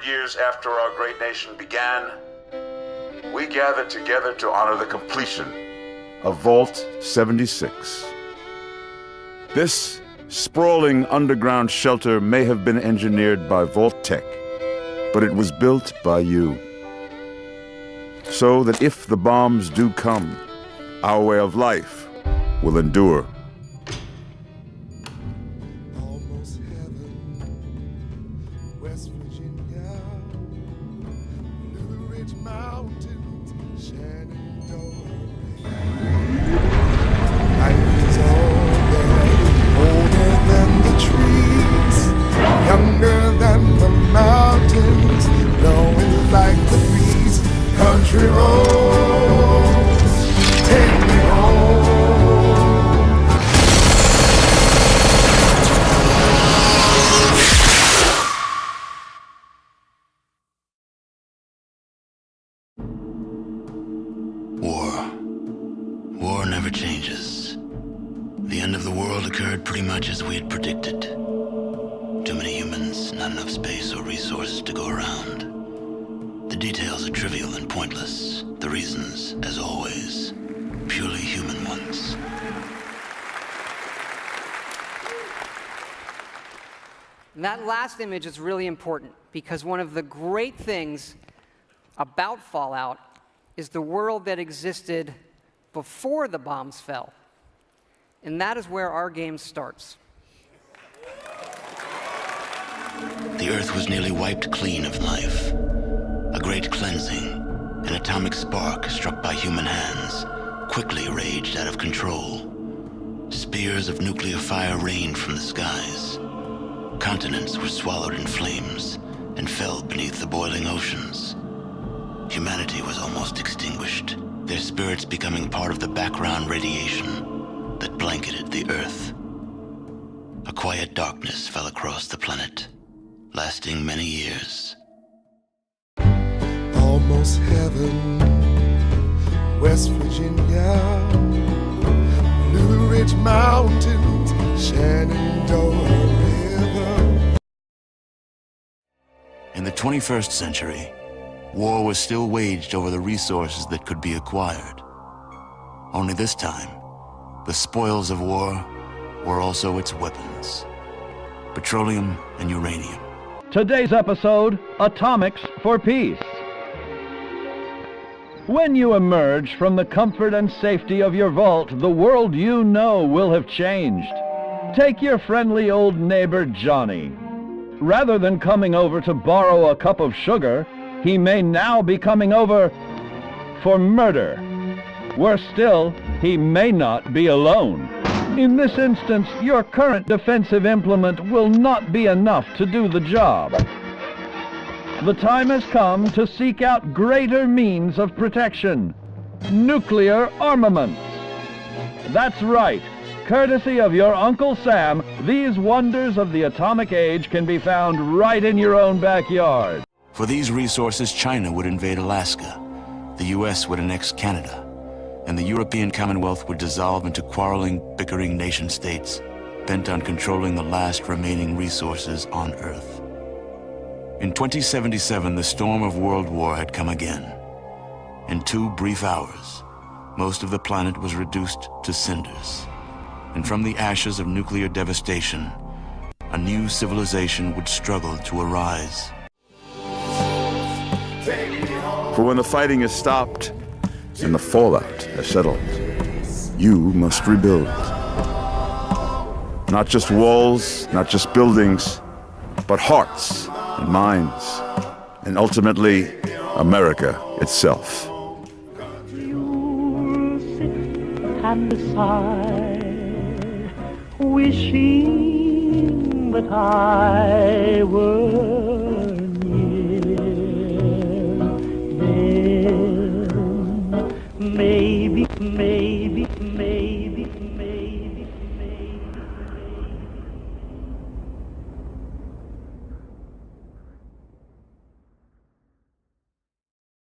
Years after our great nation began, we gathered together to honor the completion of Vault 76. This sprawling underground shelter may have been engineered by Vault Tech, but it was built by you. So that if the bombs do come, our way of life will endure. War never changes. The end of the world occurred pretty much as we had predicted. Too many humans, not enough space or resources to go around. The details are trivial and pointless. The reasons, as always, purely human ones. And that last image is really important because one of the great things about Fallout is the world that existed before the bombs fell. And that is where our game starts. The Earth was nearly wiped clean of life. A great cleansing, an atomic spark struck by human hands, quickly raged out of control. Spears of nuclear fire rained from the skies. Continents were swallowed in flames and fell beneath the boiling oceans. Humanity was almost extinguished, their spirits becoming part of the background radiation that blanketed the Earth. A quiet darkness fell across the planet, lasting many years. Almost heaven, West Virginia, Blue Ridge Mountains, Shenandoah River. In the 21st century, war was still waged over the resources that could be acquired. Only this time, the spoils of war were also its weapons: petroleum and uranium. Today's episode, Atomics for Peace. When you emerge from the comfort and safety of your vault, the world you know will have changed. Take your friendly old neighbor Johnny. Rather than coming over to borrow a cup of sugar, he may now be coming over for murder. Worse still, he may not be alone. In this instance, your current defensive implement will not be enough to do the job. The time has come to seek out greater means of protection: nuclear armaments. That's right. Courtesy of your Uncle Sam, these wonders of the atomic age can be found right in your own backyard. For these resources, China would invade Alaska, the US would annex Canada, and the European Commonwealth would dissolve into quarreling, bickering nation-states bent on controlling the last remaining resources on Earth. In 2077, the storm of World War had come again. In 2 brief hours, most of the planet was reduced to cinders. And from the ashes of nuclear devastation, a new civilization would struggle to arise. For when the fighting is stopped and the fallout has settled, you must rebuild. Not just walls, not just buildings, but hearts and minds, and ultimately, America itself. You'll sit and sigh, wishing that I were